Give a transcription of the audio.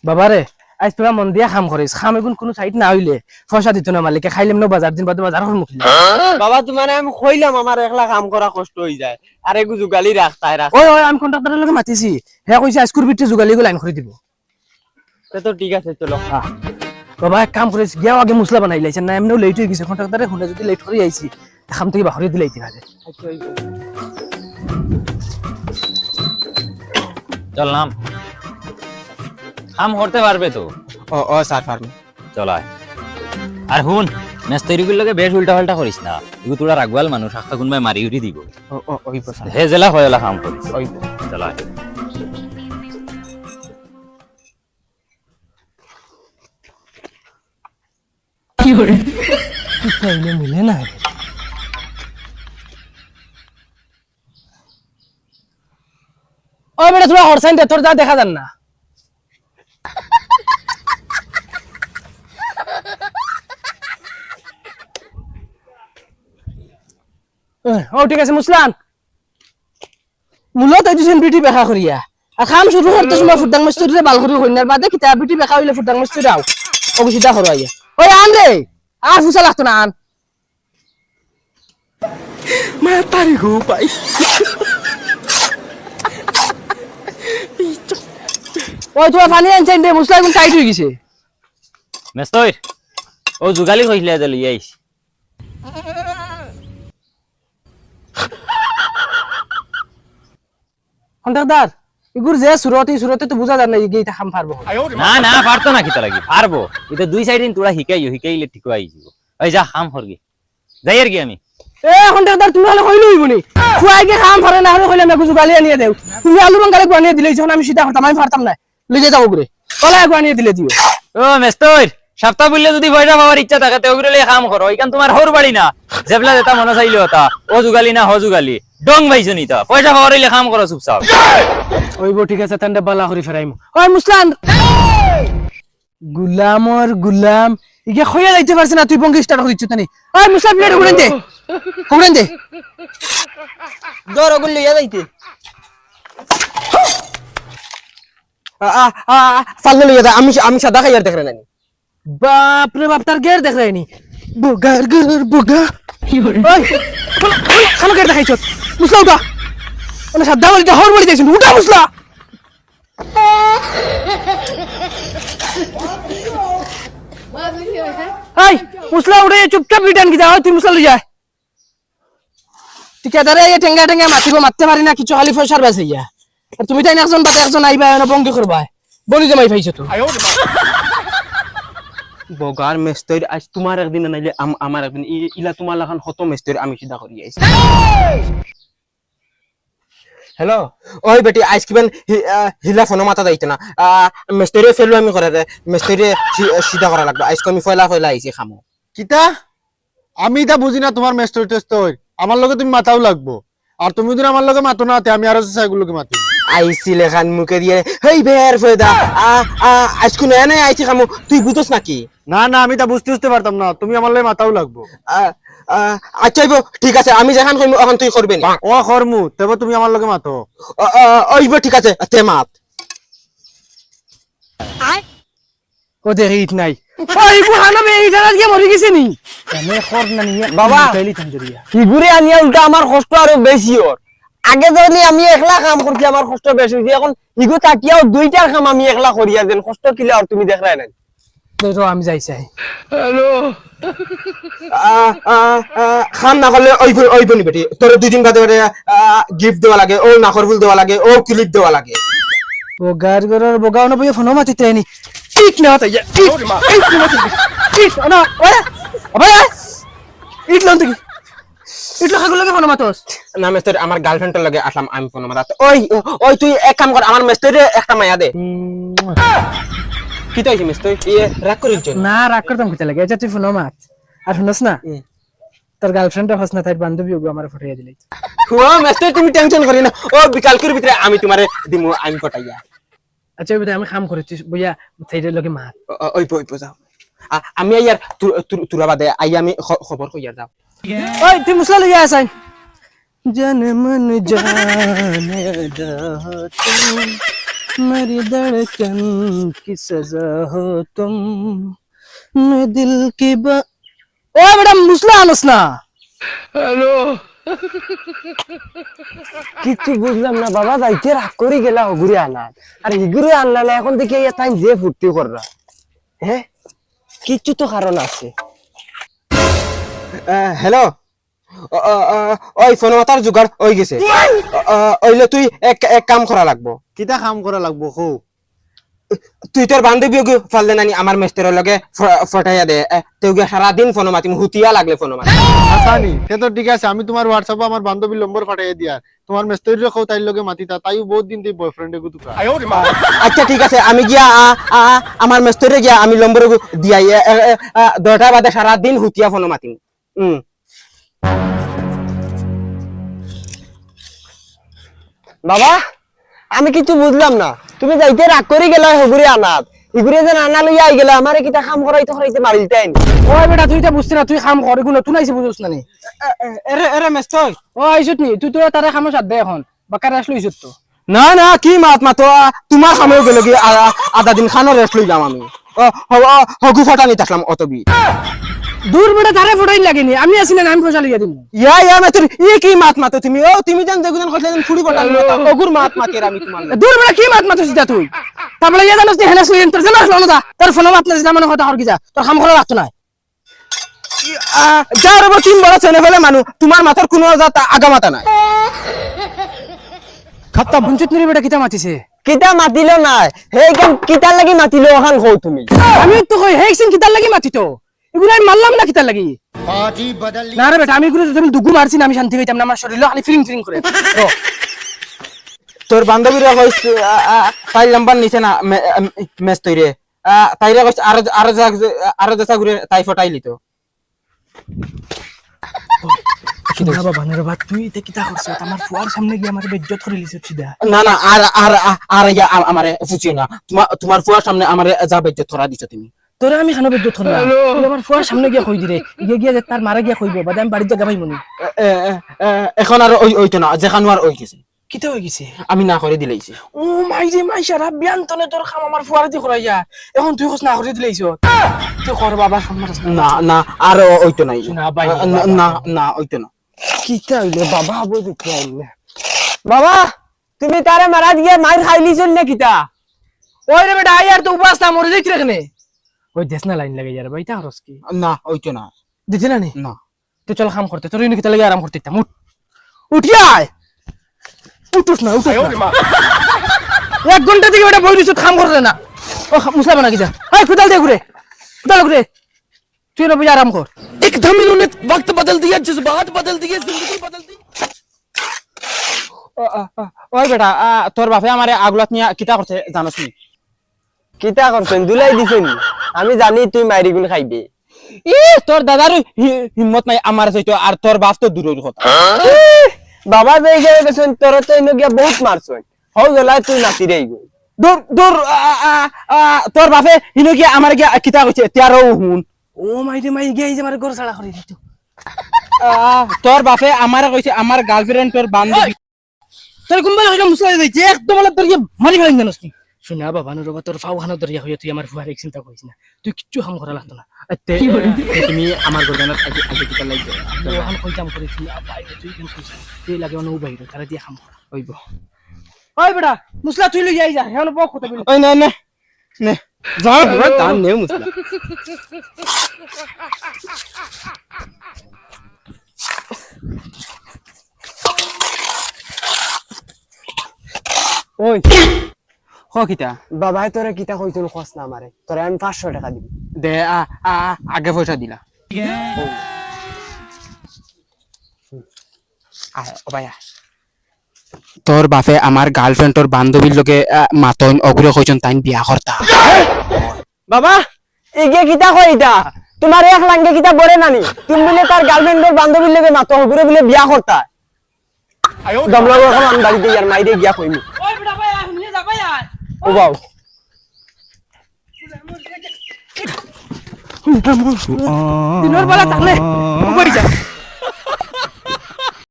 বাবারে আজ তোরা মন দিয়া কাম করিস খাম এগুন কোনো সাইড না হইলে পয়সা দিত না মালিকে খাইলাম না বাজার দিন বাদে বাজার মুখলি বাবা তোমার আমি কইলাম আমার একলা কাম করা কষ্ট হয়ে যায় আরে গু জুগালি রাখতাই রাখ ওই ওই আমি কন্ট্রাক্টরের লগে মাতিছি হে কইছে আজকুর বিটে জুগালি গো লাইন করে দিব তো ঠিক আছে চলো বাবা এক কাম করিস গিয়া আগে মুসলা বানাই লাইছেন না এমনিও লেট হয়ে গেছে কন্ট্রাক্টরে হুনে যদি লেট করে আইছি খাম থেকে বাহরে দিলাইতে পারে চল নাম কাম করতে পারবে তো ও স্যার ফার্ম চল আয় আর হুন মেস্তরিগুলোর লগে বেশ উল্টা পাল্টা করিস না এগু তোরা রাগবাল মানুষ আখতা কোনবাই মারি উঠি দিব ওই স্যার হে জেলা হয়লা কাম করিস ওই চল আয় কি করে তাইলে মিলে না ও বেটা তোরা হরসাইন দে তোর যা দেখা যান না ও ঠিক আছে মুসলান মূলত এই দুজন বিটি বেখা করিয়া আর খাম শুরু করতে সময় ফুটাং মিস্ত্রিরে বাল করি হইনার বাদে কিতা বিটি বেখা হইলে ফুটাং মিস্ত্রি দাও ও সিধা করো আইয়া ওই আন রে আর ফুসা লাগতো না আন মা তারি গো পাই ওই তোরা পানি আনছেন রে মুসলা এখন টাইট হয়ে গেছে মেস্তর ও জুগালি কইলে যে লই আইস কন্ট্রাক্টর ইগুর যে সুরতে তো বুঝা যায় না এইটা খাম পারবো না না পারতো না কিতা লাগি পারবো এটা দুই সাইড দিন তোরা হিকাইলে ঠিক হয়ে যাইব ওই যা কাম করগি যাই আর কি আমি এ কন্ট্রাক্টর তুমি হলে কইলো হইবনি খুয়াই গে খাম পারে না হলে কইলাম একটু গালি আনিয়ে দেও তুমি আলু রঙালে বানিয়ে দিলেই যখন আমি সিধা করতাম আমি পারতাম না লই যাও ওগরে কলা বানিয়ে দিলে দিও ও মেস্তর সপ্তাহ বললে যদি পয়সা পাওয়ার ইচ্ছা থাকে তো ওগুলো কাম করো এখান তোমার হর বাড়ি না জেবলা যেটা মনে চাইলে হতা ও জুগালি না হ জুগালি ডং ভাইছো নিতা পয়সা পাওয়ার হইলে কাম করো চুপচাপ ওইব ঠিক আছে তান্ডা বালা করি ফেরাইম ওই মুসলান গুলামর গুলাম ইগে খইয়া যাইতে পারছ না তুই বঙ্গি স্টার্ট করিছ তানি ওই মুসলাম প্লেট ঘুরেন দে দর ওগুলো লইয়া যাইতে ফাল্লে লইয়া যায় আমি সাদা খাইয়ার দেখরে নানি বাপ রে বাপ তার গের দেখ রাইনি বোগার গের বোগা ওই খালো গের দেখাইছ মুসলা উঠা মানে সাদা বাড়িতে হর বাড়ি যাইছ উঠা মুসলা এই মুসলা উঠে চুপচাপ রিটার্ন কি যাও তুই মুসলা লই যা ঠিকাদারে এই টেঙ্গা টেঙ্গা মারতে পারি না কিছু খালি পয়সার বাস হইয়া আর তুমি তাই একজন বাদে একজন আইবা না বঙ্গি করবা বলি জমাই পাইছো তো বগার মেস্তর আজ তোমার একদিন নাইলে আমার একদিন ইলা তোমার লাখান হত মেস্তর আমি সিধা করি আইছি হ্যালো ওই বেটি আইস কিবেন হিলা ফোন মাথা দাইতো না মেস্তরে ফেলু আমি করে রে মেস্তরে সিধা করা লাগবে আইস আমি ফয়লা আইছি খামো কিতা আমি তা বুঝি না তোমার মেস্তর টেস্তর আমার লগে তুমি মাথাও লাগবো আর তুমি যদি আমার লগে মাতো না আমি আরো সাইগুলোকে মাতি আইছি লেখান মুখে দিয়ে হেই বের ফয়দা আজকু নয়া নয়া আইছি খামো তুই বুঝছ নাকি না না আমি তা বুঝতে পারতাম না তুমি আমার লগে মাথাও লাগবো আচ্ছা ঠিক আছে আমি যেখান কইম ওখান তুই করবে না ও খরমু তবে তুমি আমার লগে মাতো ওইব ঠিক আছে তে মাত ও দেখি ইট নাই ওই বুহানা বে এই জায়গা গিয়ে মরি গেছে নি আমি খর না নিয়ে বাবা তাইলি তঞ্জরিয়া ফিগুরে আনিয়া উল্টা আমার কষ্ট আরো বেশি ওর আগে যদি আমি একলা কাম করছি আমার কষ্ট বেশি হইছে এখন ইগো তাকিয়াও দুইটার কাম আমি একলা করিয়া দেন কষ্ট কিলা আর তুমি দেখলাই না তো আমি যাইছাই খাম না করলে ওই বনি বেটি তোর দুই দিন বাদে বাদে গিফট দেওয়া লাগে ও নাখর ফুল দেওয়া লাগে ও ক্লিপ দেওয়া লাগে বোগার গরর বোগাও না বই ফোন মাতিতে আনি ঠিক না তাই ঠিক না ওরে আবে ইট লন তুই ইট লাগাগুলো লাগে ফোন মাতস না মেস্তর আমার গার্লফ্রেন্ডের লাগে আসলাম আমি ফোন মারাতে ওই তুই এক কাম কর আমার মেস্তরে একটা মায়া দে কি তো হইছে মেস্তর রাগ করিস না রাগ করতাম কিতা লাগে এটা তুই ফোন মাত আর শুনস না তোর গার্লফ্রেন্ড হস না তাই বান্ধবী ওগো আমার ফটাইয়া দিলাই ও মেস্তর তুমি টেনশন করি না ও বিকালকের ভিতরে আমি তোমারে দিমু আমি ফটাইয়া আচ্ছা ওই আমি কাম করেছি বইয়া সাইডের লগে মাত ওই যাও আমি আইয়ার তুরা বাদে আই আমি খবর কইয়া যাও ওই তুই মুসলা লইয়া আসাই জান মন জানে मेरी धड़कन की सजा हो तुम मैं दिल की ओ बेटा मुसला আনস না কিছু বুঝলাম না বাবা, যাইতে রাগ করে গেলা হগুরে আনার, আর হিগুরে আনলা না এখন দেখে তাই যে ফুর্তি কররা। হ্যাঁ, কিছু তো কারণ আছে। হ্যালো, ওই ফোন মাতার জোগাড় হয়ে গেছে। ওইলে তুই এক কাম করা লাগবো। কিতা কাম করা লাগবো কো? তুই তোর বান্ধবী ফাললে নানি আমার মেস্তের লগে ফটাইয়া দে, তুই সারাদিন ফোন মাতিম, হুতিয়া লাগলে ফোন মাতি। আসানি সে তো ঠিক আছে, আমি তোমার হোয়াটসঅ্যাপে আমার বান্ধবীর নম্বর পাঠিয়ে দিয়ার, তোমার মেস্তরি রাখো তাইর লগে মাতিতা, তাইও বহুত দিন তুই বয়ফ্রেন্ডে গুতু কা। আচ্ছা ঠিক আছে, আমি গিয়া আমার মেস্তরে গিয়া আমি নম্বর দিয়াই 10টা বাদে সারাদিন হুতিয়া ফোন মাতিম। বাবা আমি কিছু বুঝলাম না, তুমি যাইতে রাগ করে গেলা হগুরে আনাত, ইগুরে যে আনা লইয়া আই গেলা, আমারে কিটা কাম করাইতে মারিলতে আইনি। ওই বেটা তুই তো বুঝছিস না, তুই কাম কর, কোনো তুই আইছিস বুঝছ না নি। এরে মেস্তই ও আইছত নি, তুই তো তারে কামে সাথ দে এখন, বাকারে আসলো আইছত তো। না না কি মাত মাতো, তোমার সামনে গেলে কি আধা দিন খানোর রেস্ট লইলাম আমি, হগু ফটানি থাকলাম অতবি। দূর বেটা তারে ফটাই লাগেনি, আমি আছি না, আমি পয়সা লিয়ে দিমু। ইয়া মেতর কি মাত মাতো তুমি? ও তুমি জান যেগুন কইলেন ফুড়ি ফটানি হগুর মাত মাতের আমি তোমার। দূর বেটা কি মাত মাতছিস দা তুই? তারপরে ইয়া জানোস নি হেনাস লইন তোর জানা আসলো না, তোর ফোন মাত না যেটা মনে কথা হর কি যা, তোর কাম করা লাগতো না। যার উপর তিন বড় ছেলে ফেলে মানু, তোমার মাথার কোনো আগা মাথা নাই। খতম বুঝছিস নি বেটা কিটা মাতিছে? কিতা মাতিল নাই, হেই কেন কিতার লাগি মাতিল ওখান কও তুমি? আমি তো কই হেই সিন কিটার লাগি মাতিতো, এগুলো আমি মারলাম না কিটার লাগি। না রে বেটা, আমি এগুলো তুমি দুগু মারছি না, আমি শান্তি হইতাম না, আমার শরীর খালি ফিলিং ফিলিং করে। তোর বান্ধবীরা কইস তাই নাম্বার নিছে না মেস তৈরে, তাইরা কইস আরো যা ঘুরে তাই ফটাইলি তো। না বাবা না রে বাবা, তুই তে কিটা করছ? আমার ফুয়ার সামনে গিয়ে আমাকে বেইজ্জত করে লিছিস সিধা। না না আর আমারে ফুচিও না, তোমার ফুয়ার সামনে আমারে যা বেজ্জত করা দিছো তুমি। তোরে আমি খানো বেইজ্জত করলাম, তুই আমার ফুয়ার সামনে গিয়ে কই দিরে, গিয়ে যে তার মারা গিয়া কইবো, বাদে আমি বাড়িতে জায়গা পাইমু নি। এখন আর ওইতো না, যেখানে আর ওই গেছে, কিটা হই গেছে? আমি না করে দিলাইছি। ও মাই রে মাই, সারা বিয়ান তনে তোর খাম আমার ফুয়ার দি করাইয়া, এখন তুই কস না করে দিলাইছ। তুই কর বাবা ফোন মারছ না না আর ওইতো নাই, না ভাই না না ওইতো না। কিটা হইলে বাবা আবো দেখি আইলে। বাবা তুমি তারে মারা দিয়ে মাইর খাইলিছন না কিতা? ওই রে বেটা আয়ার তো উপাস না মরে যাইছ রেখনে। ওই দেশ না লাইন লাগে যার ভাইটা হরস কি? না ওইতো না। দিতে না নি? না তো চল কাম করতে, তোর ইনি কিটা লাগে আরাম করতে ইতাম। উঠিয়া আয়, উঠুস না উঠুস না। 1 ঘন্টা থেকে বেটা বই দিছ, কাম করতে না। ও মুসলা বানা কি যা, হাই কুদাল দে ঘুরে, কুদাল ঘুরে, তুই না বুঝে আরাম কর। एकदम इन्होंने वक्त बदल दिया, जज्बात बदल दिए, जिंदगी बदल दी। ওই বেটা তোর বাপে আমারে আগুলাত নিয়া কিতা করছে জানোস নি? কিতা করছেন দুলাই দিছেন, আমি জানি তুই মাইরি গুল খাইবে। ই তোর দাদার হিম্মত নাই আমার যাইতো, আর তোর বাপ তো দূরের কথা। বাবা যাই গেলে গেছেন, তোর তো ইনো গিয়া বহুত মারছন, হও গেলাই তুই নাতি রেই গই। দূর দূর তোর বাপে ইনো গিয়া আমার গিয়া কিতা কইছেতিয়ারও হুন। ও মাই রে মাই গিয়ে আমার ঘর ছাড়া করে দিত। তোর বাপে আমারে কইছে আমার গার্লফ্রেন্ড তোর বান্ধবী। তোর কোনবা লাগা মুসলা যাইছে একদম আলাদা তোর মারি ফেলেন জানোস নি? শুনা বাবা নো রবা, তোর ফাও খানো দরিয়া হইয়া তুই আমার ফুয়ার এক চিন্তা করিস না, তুই কিচ্ছু কাম করা লাগতো না। তুমি আমার গর্দানত আগে আগে কিতা লাগবে ওখান কইতাম করে তুই বাইরে তুই কেন কইছ, তুই লাগে অন্য বাইরে তারা দিয়ে কাম হইব। ওই বেটা মুসলা তুই লই যাই যা, হেন বক কথা বলি। ওই না না নে যা তা নে মুসলা। ওই হ কিতা বাবাই তোরে কিতা কইতুন খস না আমারে, তোরে আমি 500 টাকা দিব দে। আগে পয়সা দিলা ভাইয়া। তোর বাপে আমার গার্লফ্রেন্ড তোর বান্ধবীর লোকে মাতন অগ্রে কইছন তাইন বিয়া করতা। বাবা এগে কিতা কই এটা তোমার এক লাঙ্গে কিতা বলে নানি, তুমি বলে তার গার্লফ্রেন্ডের বান্ধবীর লোকে মাতো অগ্রে বলে বিয়া করতা। দমলা এখন আমি বাড়িতে ইয়ার মাইরে গিয়া কইমি। ওই বেটা ভাই নিয়ে যা ভাই আয়। ও বাউ দিনের বেলা থাকলে কই যা